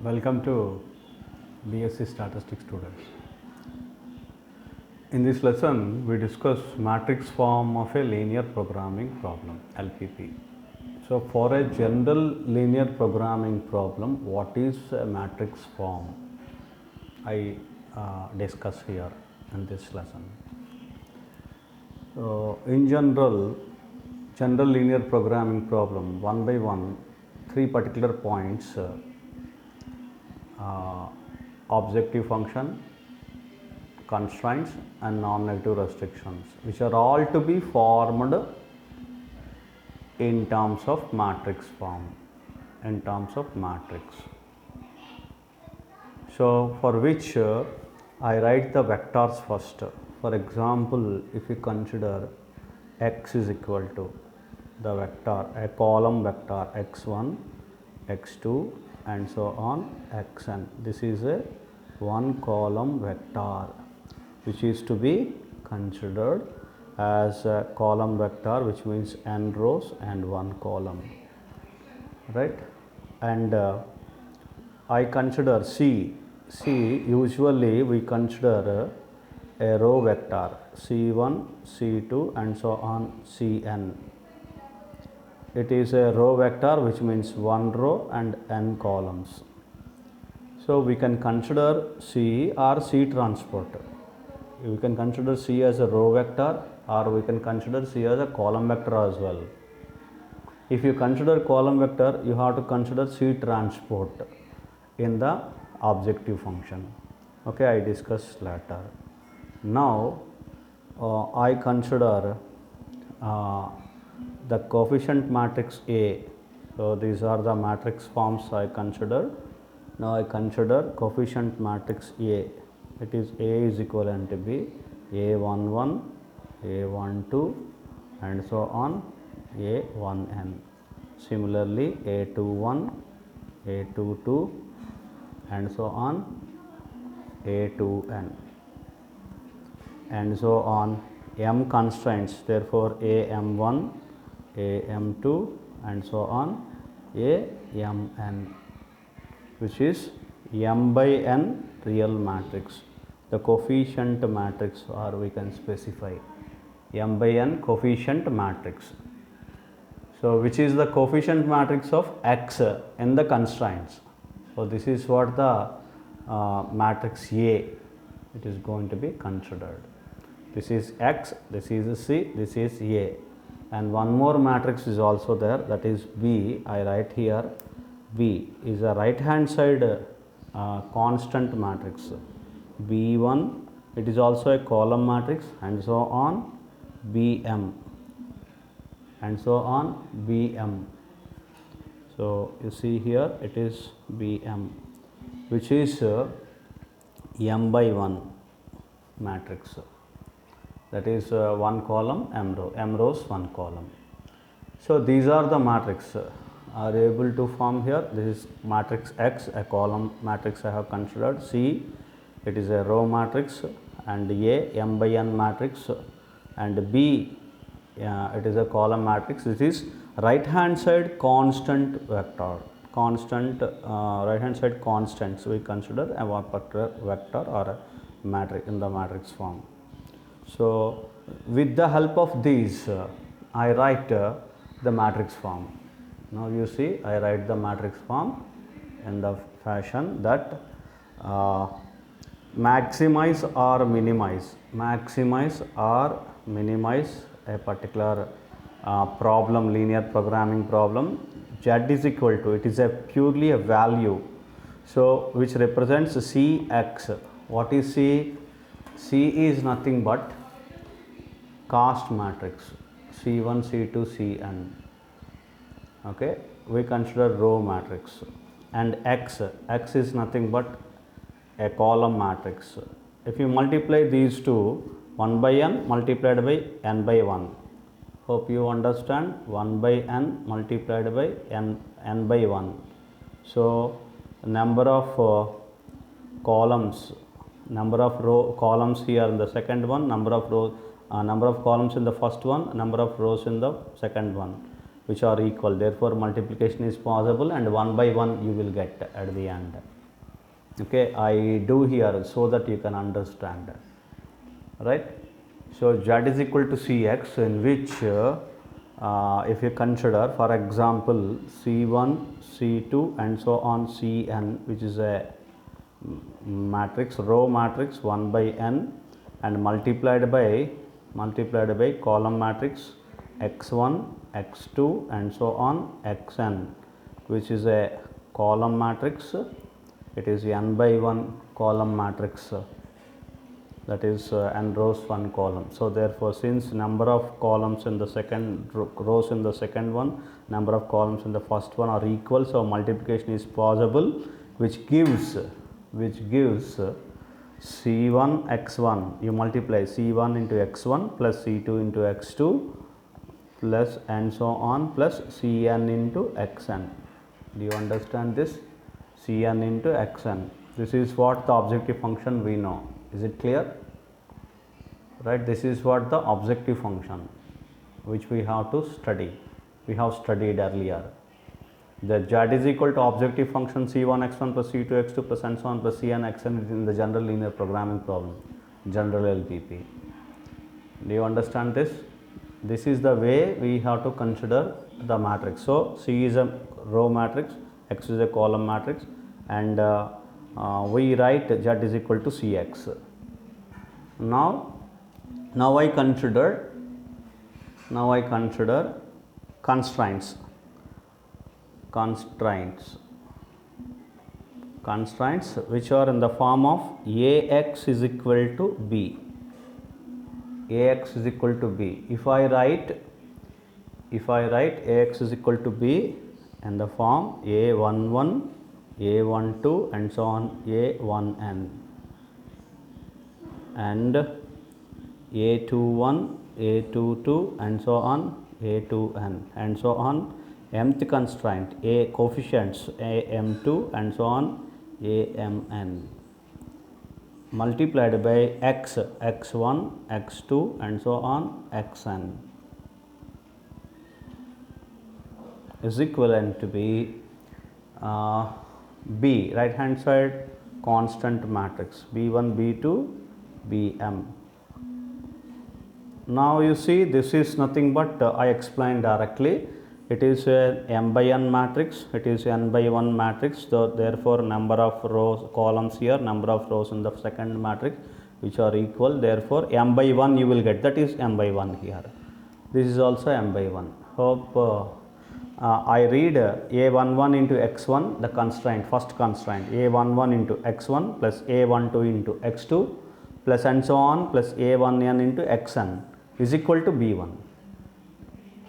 Welcome to BSc Statistics students. In this lesson, we discuss matrix form of a linear programming problem, LPP. So, for a general linear programming problem, what is a matrix form? I discuss here in this lesson. So, in general linear programming problem, one by one, three particular points. Objective function, constraints and non-negative restrictions, which are all to be formed in terms of matrix form, in terms of matrix. So, for which I write the vectors first. For example, if you consider x is equal to the vector, a column vector x1, x2 and so on xn. This is a one column vector which is to be considered as a column vector, which means n rows and one column, right? And I consider C usually we consider a row vector C1, C2 and so on Cn. It is a row vector, which means one row and n columns. So, we can consider C or C transport. We can consider C as a row vector, or we can consider C as a column vector as well. If you consider column vector, you have to consider C transport in the objective function. Okay, I discuss later. Now, I consider the coefficient matrix A. So, these are the matrix forms I consider. Now, I consider coefficient matrix A. It is A is equivalent to be A11, A12 and so on A1n. Similarly, A21, A22 and so on A2n and so on m constraints. Therefore, AM1, AM2 and so on AMN, which is m by n real matrix, the coefficient matrix, or we can specify m by n coefficient matrix. So, which is the coefficient matrix of x in the constraints. So, this is what the matrix A it is going to be considered. This is x, this is C, this is A, and one more matrix is also there, that is B. I write here B is a right hand side constant matrix B1. It is also a column matrix and so on BM and so on BM. So, you see here it is BM, which is m by 1 matrix, that is one column m rows one column. So, these are the matrix are able to form here. This is matrix X, a column matrix I have considered. C, it is a row matrix, and A, m by n matrix, and B, it is a column matrix. It is right hand side constant vector, constant right hand side constants we consider a one particular vector or a matrix in the matrix form. So, with the help of these I write the matrix form. Now, you see I write the matrix form in the fashion that maximize or minimize a particular problem, linear programming problem. Z is equal to, it is a purely a value, so which represents Cx. What is C? C is nothing but cast matrix C1, C2, Cn. Okay, we consider row matrix, and x is nothing but a column matrix. If you multiply these two, 1 by n multiplied by n by 1. Hope you understand, 1 by n multiplied by n by 1. So, number of columns, number of columns here in the second one, number of columns in the first one, number of rows in the second one. which are equal. Therefore, multiplication is possible and 1 by 1 you will get at the end. Okay, I do here so that you can understand, right? So Z is equal to Cx, in which if you consider, for example, C1, C2 and so on Cn, which is a matrix, row matrix 1 by n, and multiplied by column matrix x1, x2 and so on xn, which is a column matrix. It is n by 1 column matrix, that is n rows 1 column. So therefore, since number of columns in the second rows in the second one, number of columns in the first one are equal, so multiplication is possible, which gives C1 x1, you multiply C1 into x1 plus C2 into x2 plus and so on plus Cn into xn. Do you understand this? Cn into xn. This is what the objective function we know. Is it clear? Right, this is what the objective function which we have to study. We have studied earlier. The Z is equal to objective function C1 x1 plus C2 x2 plus and so on plus Cn xn in the general linear programming problem, general LPP. Do you understand this? This is the way we have to consider the matrix. So C is a row matrix, X is a column matrix, and we write Z is equal to Cx. Now I consider constraints which are in the form of Ax is equal to b. Ax is equal to b. If I write Ax is equal to b in the form A11, A12 and so on A1n, and A21, A22 and so on A2n and so on. Mth constraint, A coefficients Am2 and so on Amn, multiplied by x, x1, x2 and so on xn, is equivalent to be B, right hand side constant matrix B1, B2, Bm. Now you see, this is nothing but I explained directly. It is a m by n matrix, it is n by 1 matrix, so therefore number of rows, columns here, number of rows in the second matrix which are equal, therefore m by 1 you will get, that is m by 1 here. This is also m by 1. Hope I read A11 into x1, the constraint, first constraint, A11 into x1 plus A12 into x2 plus and so on plus A1n into xn is equal to B1.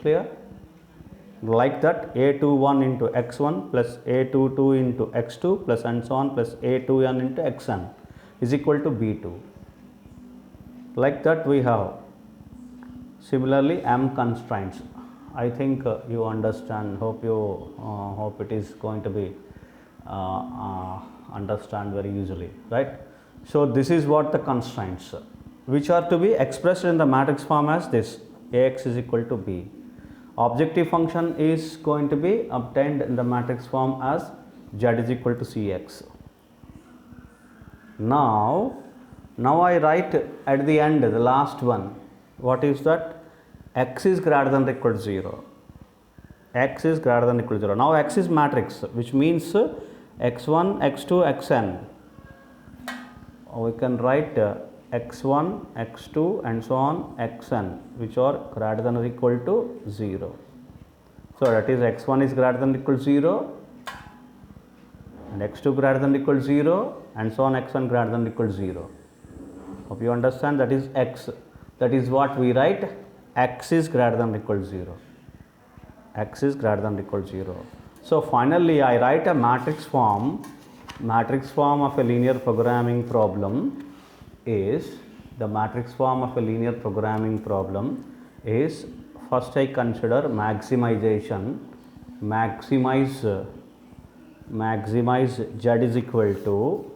Clear? Like that, A21 into x1 plus A22 into x2 plus and so on plus A2n into xn is equal to B2. Like that we have similarly m constraints. I think you understand, hope it is going to be understand very easily, right? So this is what the constraints which are to be expressed in the matrix form as this, Ax is equal to b. Objective function is going to be obtained in the matrix form as Z is equal to Cx. Now I write at the end, the last one, what is that? X is greater than or equal to 0. X is greater than or equal to 0. Now X is matrix, which means x1, x2, xn. We can write x1, x2 and so on xn, which are greater than or equal to 0. So that is x1 is greater than or equal to 0 and x2 greater than or equal to 0 and so on xn greater than or equal to 0. Hope you understand, that is x. That is what we write, x is greater than or equal to 0. X is greater than or equal to 0. So finally I write a matrix form of a linear programming problem is, the matrix form of a linear programming problem is, first I consider maximization, maximize Z is equal to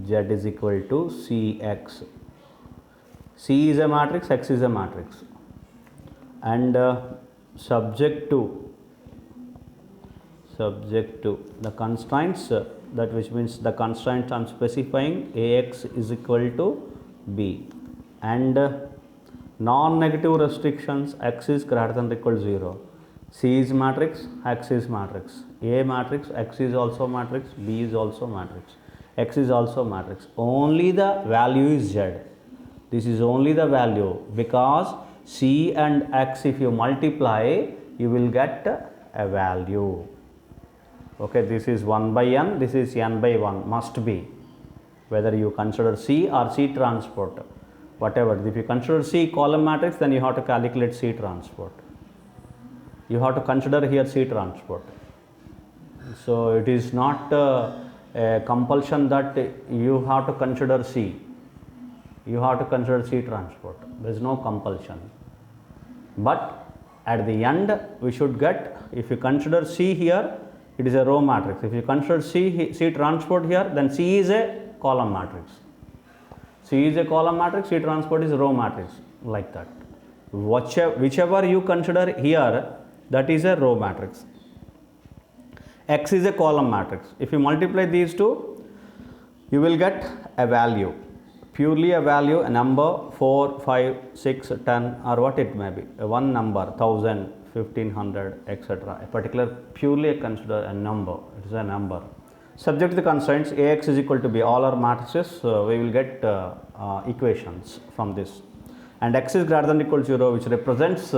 Cx. C is a matrix, X is a matrix, and subject to the constraints that which means the constraint I am specifying Ax is equal to B, and non-negative restrictions x is greater than or equal to 0. C is matrix, x is matrix, A matrix, x is also matrix, B is also matrix, x is also matrix. Only the value is Z. This is only the value, because C and x, if you multiply, you will get a value. Okay, this is 1 by n, this is n by 1, must be. Whether you consider C or C transport, whatever. If you consider C column matrix, then you have to calculate C transport. You have to consider here C transport. So it is not a compulsion that you have to consider C. You have to consider C transport. There is no compulsion. But at the end, we should get, if you consider C here, it is a row matrix. If you consider C transport here, then C is a column matrix. C is a column matrix, C transport is a row matrix, like that. Whichever you consider here, that is a row matrix. X is a column matrix. If you multiply these two, you will get a value, purely a value, a number, 4, 5, 6, 10, or what it may be, one number, 1000, 1500, etc. A particular, purely consider a number, it is a number. Subject to the constraints Ax is equal to B, all our matrices, we will get equations from this. And x is greater than or equal to 0, which represents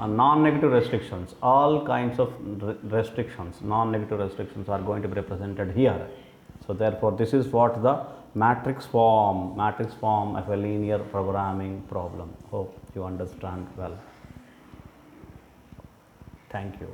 non-negative restrictions. All kinds of restrictions, non-negative restrictions are going to be represented here. So therefore, this is what the matrix form of a linear programming problem. Hope you understand well. Thank you.